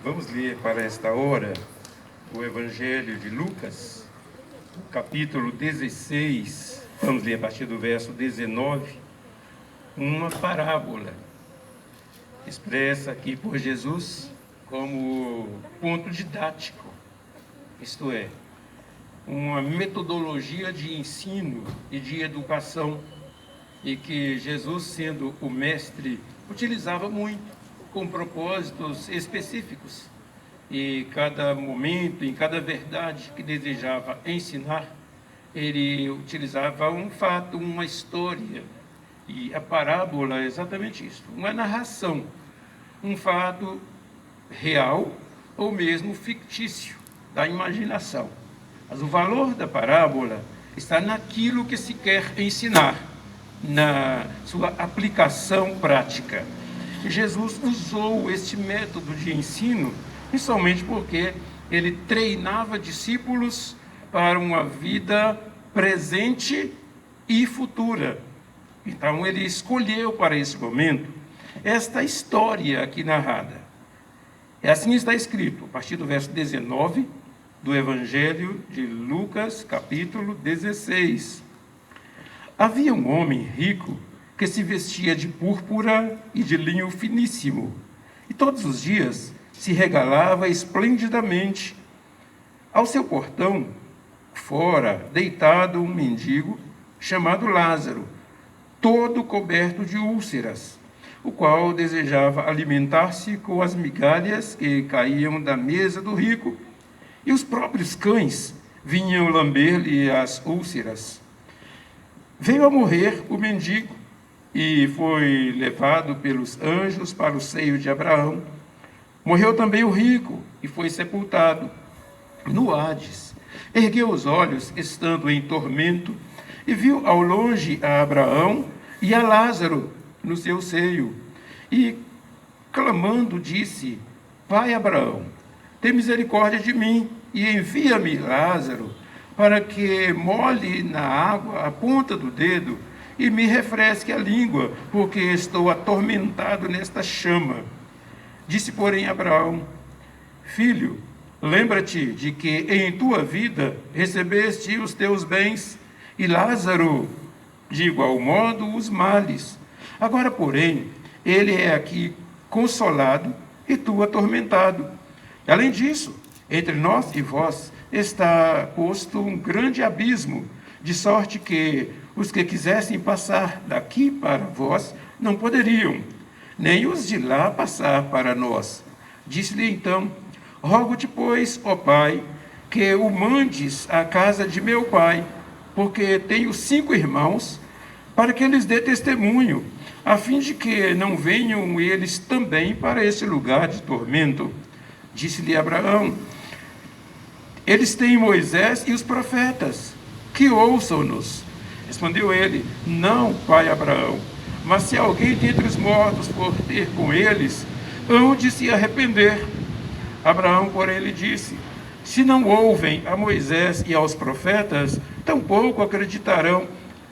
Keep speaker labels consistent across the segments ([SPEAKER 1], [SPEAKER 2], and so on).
[SPEAKER 1] Vamos ler para esta hora o Evangelho de Lucas, capítulo 16. Vamos ler a partir do verso 19, uma parábola expressa aqui por Jesus como ponto didático, isto é, uma metodologia de ensino e de educação, e que Jesus, sendo o mestre, utilizava muito, com propósitos específicos. E cada momento, em cada verdade que desejava ensinar, ele utilizava um fato, uma história. E a parábola é exatamente isso, uma narração, um fato real ou mesmo fictício, da imaginação. Mas o valor da parábola está naquilo que se quer ensinar, na sua aplicação prática. Jesus usou este método de ensino, principalmente porque ele treinava discípulos para uma vida presente e futura. Então ele escolheu para esse momento esta história aqui narrada. Assim está escrito, a partir do verso 19 do Evangelho de Lucas, capítulo 16. Havia um homem rico que se vestia de púrpura e de linho finíssimo, e todos os dias se regalava esplendidamente. Ao seu portão, fora, deitado um mendigo chamado Lázaro, todo coberto de úlceras, o qual desejava alimentar-se com as migalhas que caíam da mesa do rico, e os próprios cães vinham lamber-lhe as úlceras. Veio a morrer o mendigo e foi levado pelos anjos para o seio de Abraão. Morreu também o rico e foi sepultado no Hades. Ergueu os olhos, estando em tormento, e viu ao longe a Abraão e a Lázaro no seu seio. E, clamando, disse: Pai Abraão, tem misericórdia de mim e envia-me Lázaro, para que molhe na água a ponta do dedo e me refresque a língua, porque estou atormentado nesta chama. Disse, porém, Abraão: Filho, lembra-te de que em tua vida recebeste os teus bens, e Lázaro, de igual modo, os males. Agora, porém, ele é aqui consolado e tu atormentado. Além disso, entre nós e vós está posto um grande abismo, de sorte que os que quisessem passar daqui para vós não poderiam, nem os de lá passar para nós. Disse-lhe então: Rogo-te, pois, ó Pai, que o mandes à casa de meu pai, porque tenho 5 irmãos, para que lhes dê testemunho, a fim de que não venham eles também para esse lugar de tormento. Disse-lhe Abraão: Eles têm Moisés e os profetas, que ouçam-nos. Respondeu ele: Não, pai Abraão, mas se alguém dentre os mortos for ter com eles, hão de se arrepender. Abraão, porém, lhe disse: Se não ouvem a Moisés e aos profetas, tampouco acreditarão,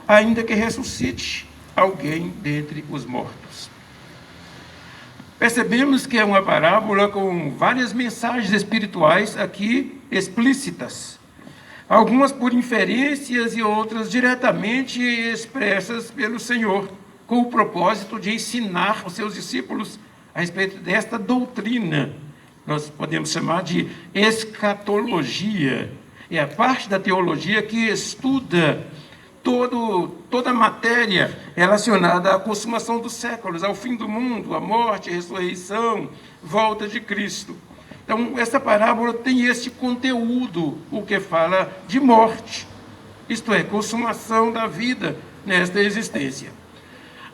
[SPEAKER 1] ainda que ressuscite alguém dentre os mortos. Percebemos que é uma parábola com várias mensagens espirituais aqui explícitas. Algumas por inferências e outras diretamente expressas pelo Senhor, com o propósito de ensinar os seus discípulos a respeito desta doutrina. Nós podemos chamar de escatologia. É a parte da teologia que estuda toda a matéria relacionada à consumação dos séculos, ao fim do mundo, à morte, à ressurreição, volta de Cristo. Então, essa parábola tem esse conteúdo, o que fala de morte, isto é, consumação da vida nesta existência.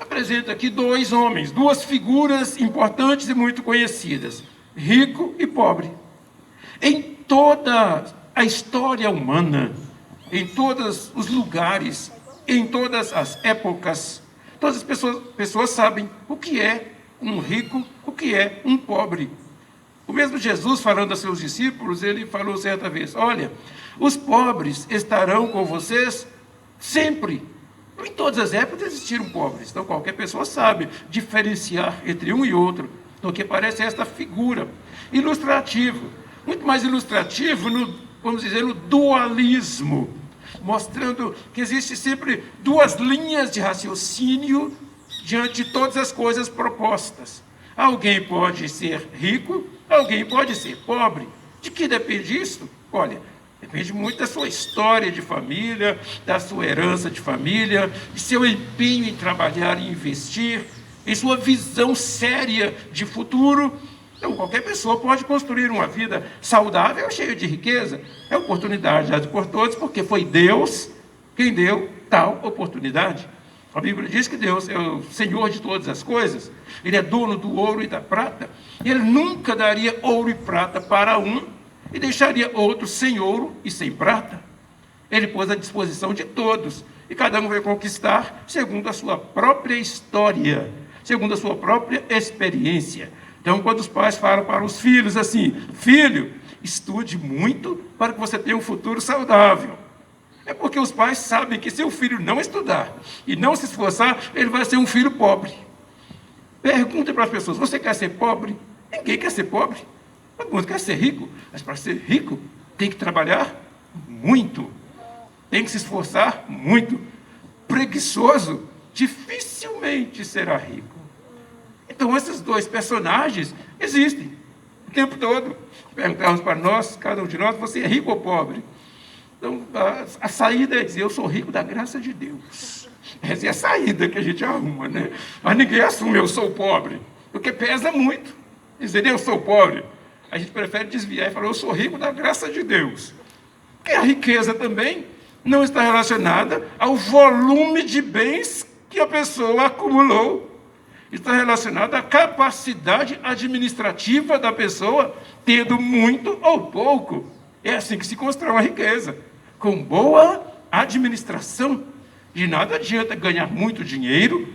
[SPEAKER 1] Apresenta aqui 2 homens, 2 figuras importantes e muito conhecidas, rico e pobre. Em toda a história humana, em todos os lugares, em todas as épocas, todas as pessoas sabem o que é um rico, o que é um pobre. O mesmo Jesus, falando a seus discípulos, ele falou certa vez: Olha, os pobres estarão com vocês sempre. Em todas as épocas existiram pobres, então qualquer pessoa sabe diferenciar entre um e outro. do que parece esta figura. Ilustrativo, muito mais ilustrativo, vamos dizer, no dualismo, mostrando que existe sempre duas linhas de raciocínio diante de todas as coisas propostas. Alguém pode ser rico, alguém pode ser pobre. De que depende isso? Olha, depende muito da sua história de família, da sua herança de família, de seu empenho em trabalhar e investir, em sua visão séria de futuro. Então, qualquer pessoa pode construir uma vida saudável, cheia de riqueza. É oportunidade dada por todos, porque foi Deus quem deu tal oportunidade. A Bíblia diz que Deus é o Senhor de todas as coisas. Ele é dono do ouro e da prata. Ele nunca daria ouro e prata para um e deixaria outro sem ouro e sem prata. Ele pôs à disposição de todos. E cada um vai conquistar segundo a sua própria história, segundo a sua própria experiência. Então, quando os pais falam para os filhos assim: filho, estude muito para que você tenha um futuro saudável. É porque os pais sabem que se o filho não estudar e não se esforçar, ele vai ser um filho pobre. Pergunta para as pessoas: você quer ser pobre? Ninguém quer ser pobre. Todo mundo quer ser rico. Mas para ser rico, tem que trabalhar muito. Tem que se esforçar muito. Preguiçoso dificilmente será rico. Então, esses dois personagens existem o tempo todo. Perguntamos para nós, cada um de nós: você é rico ou pobre? Então, a saída é dizer: eu sou rico da graça de Deus. Essa é a saída que a gente arruma, né? Mas ninguém assume: eu sou pobre, porque pesa muito dizer eu sou pobre. A gente prefere desviar e falar: eu sou rico da graça de Deus. Porque a riqueza também não está relacionada ao volume de bens que a pessoa acumulou. Está relacionada à capacidade administrativa da pessoa, tendo muito ou pouco. É assim que se constrói uma riqueza, com boa administração. De nada adianta ganhar muito dinheiro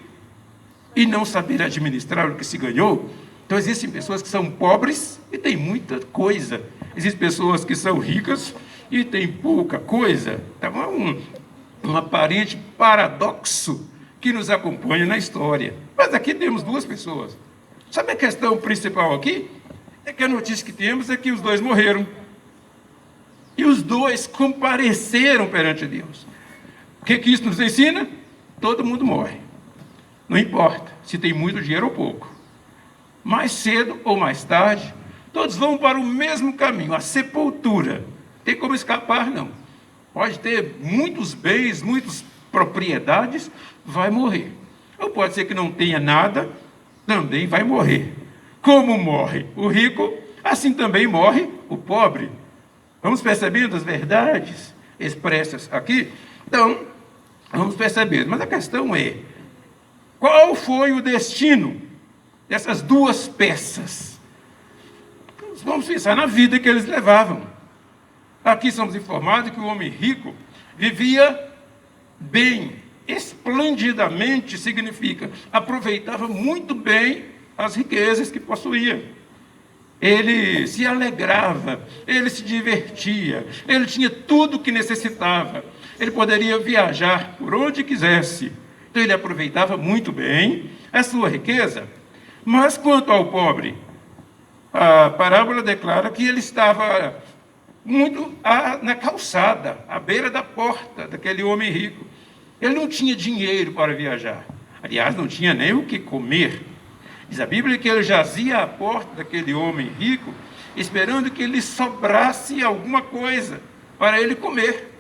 [SPEAKER 1] e não saber administrar o que se ganhou. Então, existem pessoas que são pobres e têm muita coisa. Existem pessoas que são ricas e têm pouca coisa. Então, é um aparente paradoxo que nos acompanha na história. Mas aqui temos duas pessoas. Sabe a questão principal aqui? É que a notícia que temos é que os dois morreram. E os dois compareceram perante Deus. O que isso nos ensina? Todo mundo morre. Não importa se tem muito dinheiro ou pouco. Mais cedo ou mais tarde, todos vão para o mesmo caminho, a sepultura. Tem como escapar? Não. Pode ter muitos bens, muitas propriedades, vai morrer. Ou pode ser que não tenha nada, também vai morrer. Como morre o rico, assim também morre o pobre. Vamos percebendo as verdades expressas aqui? Então, vamos perceber. Mas a questão é: qual foi o destino dessas duas peças? Vamos pensar na vida que eles levavam. Aqui somos informados que o homem rico vivia bem, esplendidamente, significa aproveitava muito bem as riquezas que possuía. Ele se alegrava, ele se divertia, ele tinha tudo o que necessitava. Ele poderia viajar por onde quisesse. Então ele aproveitava muito bem a sua riqueza. Mas quanto ao pobre, a parábola declara que ele estava muito na calçada, à beira da porta daquele homem rico. Ele não tinha dinheiro para viajar. Aliás, não tinha nem o que comer. Diz a Bíblia que ele jazia à porta daquele homem rico, esperando que lhe sobrasse alguma coisa para ele comer.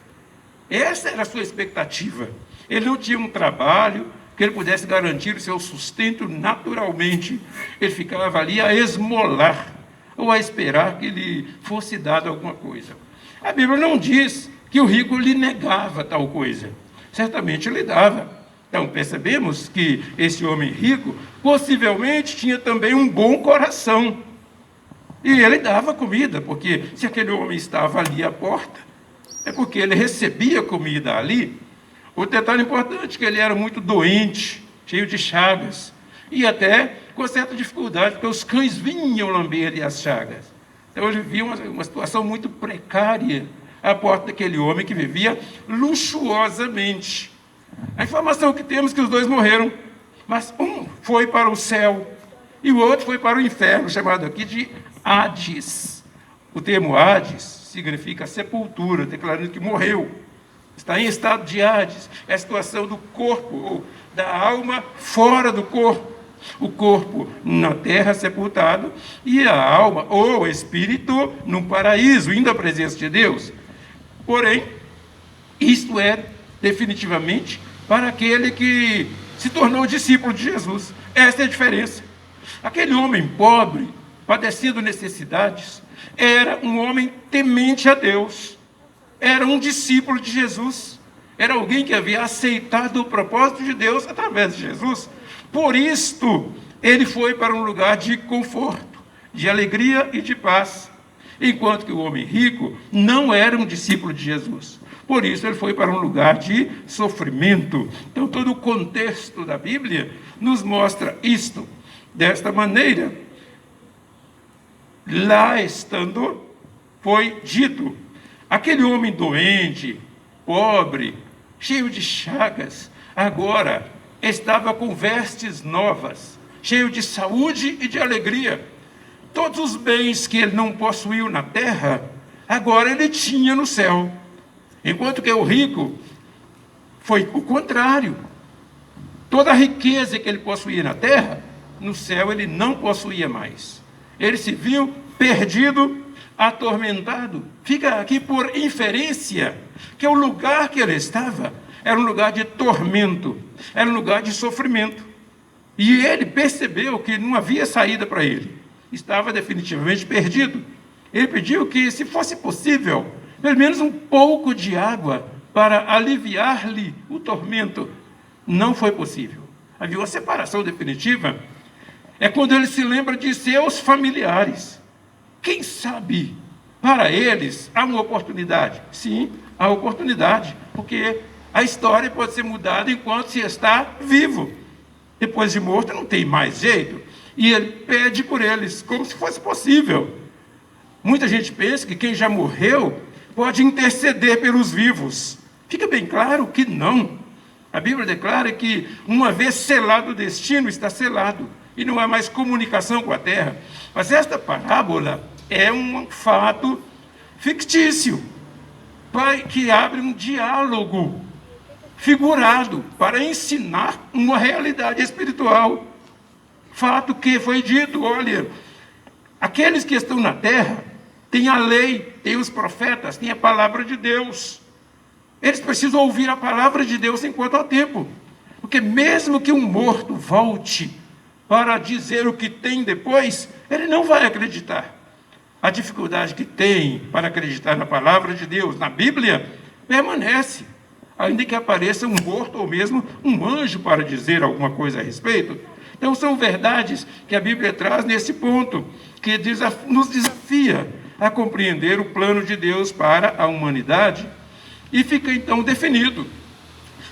[SPEAKER 1] Essa era a sua expectativa. Ele não tinha um trabalho que ele pudesse garantir o seu sustento naturalmente. Ele ficava ali a esmolar, ou a esperar que lhe fosse dado alguma coisa. A Bíblia não diz que o rico lhe negava tal coisa. Certamente lhe dava. Então, percebemos que esse homem rico possivelmente tinha também um bom coração. E ele dava comida, porque se aquele homem estava ali à porta, é porque ele recebia comida ali. O detalhe importante é que ele era muito doente, cheio de chagas, e até com certa dificuldade, porque os cães vinham lamber-lhe as chagas. Então ele vivia uma situação muito precária à porta daquele homem que vivia luxuosamente. A informação que temos é que os dois morreram, mas um foi para o céu E o outro foi para o inferno, chamado aqui de Hades. O termo Hades significa sepultura, declarando que morreu. Está em estado de Hades. É a situação do corpo, ou da alma fora do corpo. O corpo na terra sepultado e a alma, ou o espírito, no paraíso, indo à presença de Deus. Porém, isto é definitivamente para aquele que se tornou discípulo de Jesus. Esta é a diferença. Aquele homem pobre, padecendo necessidades, era um homem temente a Deus. Era um discípulo de Jesus. Era alguém que havia aceitado o propósito de Deus através de Jesus. Por isto, ele foi para um lugar de conforto, de alegria e de paz. Enquanto que o homem rico não era um discípulo de Jesus. Por isso, ele foi para um lugar de sofrimento. Então, todo o contexto da Bíblia nos mostra isto. Desta maneira, lá estando, foi dito: aquele homem doente, pobre, cheio de chagas, agora estava com vestes novas, cheio de saúde e de alegria. Todos os bens que ele não possuiu na terra, agora ele tinha no céu. Enquanto que o rico foi o contrário. Toda a riqueza que ele possuía na terra, no céu ele não possuía mais. Ele se viu perdido, atormentado. Fica aqui por inferência que o lugar que ele estava era um lugar de tormento, era um lugar de sofrimento. E ele percebeu que não havia saída para ele. Estava definitivamente perdido. Ele pediu que, se fosse possível, pelo menos um pouco de água para aliviar-lhe o tormento. Não foi possível. Havia uma separação definitiva. É quando ele se lembra de seus familiares. Quem sabe, para eles, há uma oportunidade. Sim, há oportunidade, porque a história pode ser mudada enquanto se está vivo. Depois de morto não tem mais jeito. E ele pede por eles, como se fosse possível. Muita gente pensa que quem já morreu pode interceder pelos vivos. Fica bem claro que não. A Bíblia declara que, uma vez selado o destino, está selado. E não há mais comunicação com a terra. Mas esta parábola é um fato fictício, que abre um diálogo figurado para ensinar uma realidade espiritual. Fato que foi dito: olha, aqueles que estão na terra têm a lei, têm os profetas, têm a palavra de Deus. Eles precisam ouvir a palavra de Deus enquanto há tempo. Porque mesmo que um morto volte para dizer o que tem depois, ele não vai acreditar. A dificuldade que tem para acreditar na palavra de Deus, na Bíblia, permanece. Ainda que apareça um morto ou mesmo um anjo para dizer alguma coisa a respeito. Então, são verdades que a Bíblia traz nesse ponto, que nos desafia a compreender o plano de Deus para a humanidade. E fica então definido: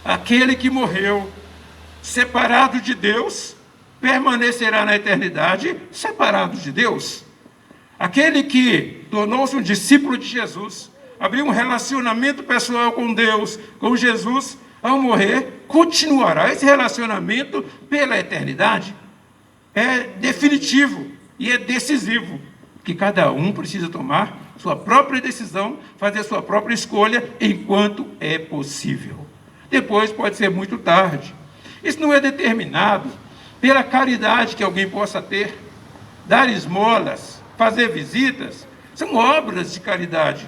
[SPEAKER 1] aquele que morreu separado de Deus, permanecerá na eternidade separado de Deus. Aquele que tornou-se um discípulo de Jesus, abriu um relacionamento pessoal com Deus, com Jesus, ao morrer, continuará esse relacionamento pela eternidade. É definitivo e é decisivo que cada um precisa tomar sua própria decisão, fazer sua própria escolha enquanto é possível. Depois pode ser muito tarde. Isso não é determinado pela caridade que alguém possa ter. Dar esmolas, fazer visitas, são obras de caridade.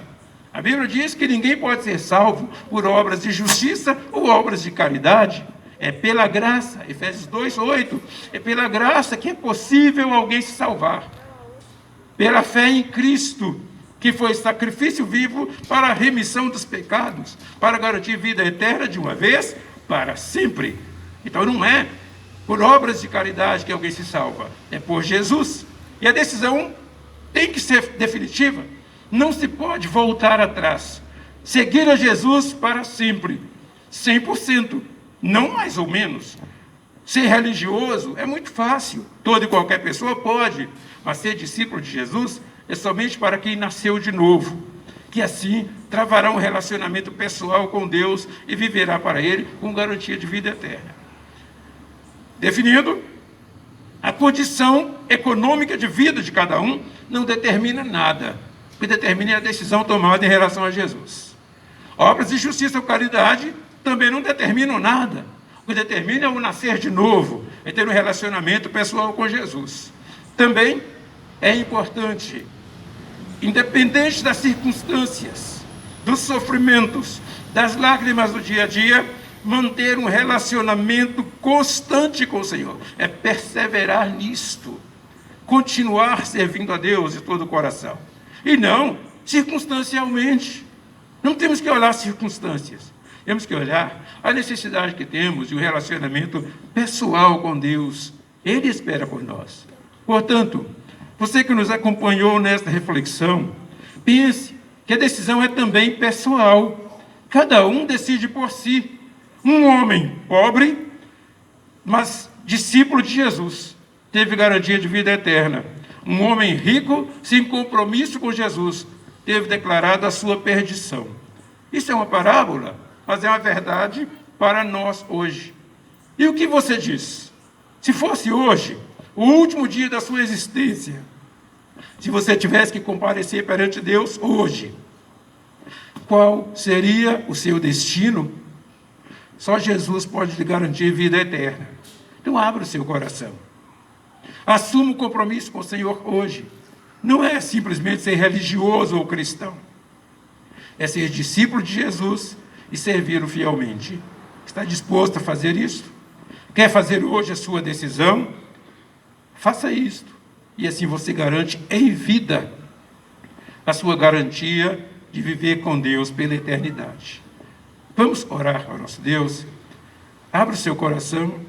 [SPEAKER 1] A Bíblia diz que ninguém pode ser salvo por obras de justiça ou obras de caridade. É pela graça, Efésios 2:8. É pela graça que é possível alguém se salvar. Pela fé em Cristo, que foi sacrifício vivo para a remissão dos pecados, para garantir vida eterna de uma vez para sempre. Então não é por obras de caridade que alguém se salva, é por Jesus. E a decisão tem que ser definitiva. Não se pode voltar atrás. Seguir a Jesus para sempre, 100%, não mais ou menos. Ser religioso é muito fácil, toda e qualquer pessoa pode, mas ser discípulo de Jesus é somente para quem nasceu de novo, que assim travará um relacionamento pessoal com Deus e viverá para Ele com garantia de vida eterna. Definido, A condição econômica de vida de cada um não determina nada. O que determina é a decisão tomada em relação a Jesus. Obras de justiça ou caridade também não determinam nada. O que determina é o nascer de novo, é ter um relacionamento pessoal com Jesus. Também é importante, independente das circunstâncias, dos sofrimentos, das lágrimas do dia a dia, manter um relacionamento constante com o Senhor. É perseverar nisto. Continuar servindo a Deus de todo o coração. E não circunstancialmente. Não temos que olhar circunstâncias. Temos que olhar a necessidade que temos e o relacionamento pessoal com Deus. Ele espera por nós. Portanto, você que nos acompanhou nesta reflexão, pense que a decisão é também pessoal. Cada um decide por si. Um homem pobre, mas discípulo de Jesus, teve garantia de vida eterna. Um homem rico, sem compromisso com Jesus, teve declarado a sua perdição. Isso é uma parábola, mas é uma verdade para nós hoje. E o que você diz? Se fosse hoje, o último dia da sua existência, se você tivesse que comparecer perante Deus hoje, qual seria o seu destino? Só Jesus pode lhe garantir vida eterna. Então abra o seu coração. Assuma o compromisso com o Senhor hoje. Não é simplesmente ser religioso ou cristão. É ser discípulo de Jesus e servi-lo fielmente. Está disposto a fazer isso? Quer fazer hoje a sua decisão? Faça isto. E assim você garante em vida a sua garantia de viver com Deus pela eternidade. Vamos orar ao nosso Deus. Abra o seu coração.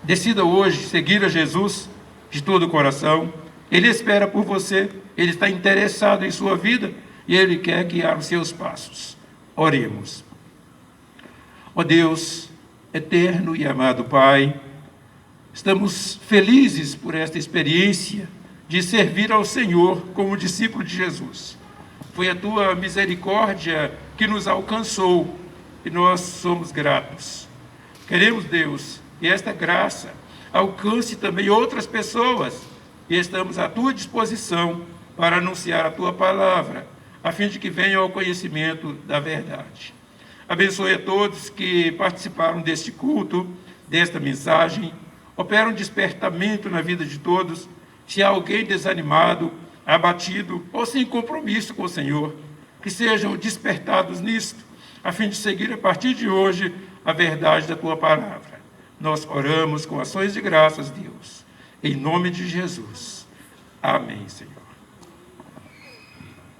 [SPEAKER 1] Decida hoje seguir a Jesus de todo o coração. Ele espera por você. Ele está interessado em sua vida e Ele quer guiar os seus passos. Oremos. Ó Deus, eterno e amado Pai, estamos felizes por esta experiência de servir ao Senhor como discípulo de Jesus. Foi a Tua misericórdia que nos alcançou e nós somos gratos. Queremos, Deus, que esta graça alcance também outras pessoas e estamos à Tua disposição para anunciar a Tua palavra, a fim de que venham ao conhecimento da verdade. Abençoe a todos que participaram deste culto, desta mensagem. Opera um despertamento na vida de todos. Se há alguém desanimado, abatido ou sem compromisso com o Senhor, que sejam despertados nisto, a fim de seguir a partir de hoje a verdade da Tua palavra. Nós oramos com ações de graças, Deus. Em nome de Jesus. Amém, Senhor.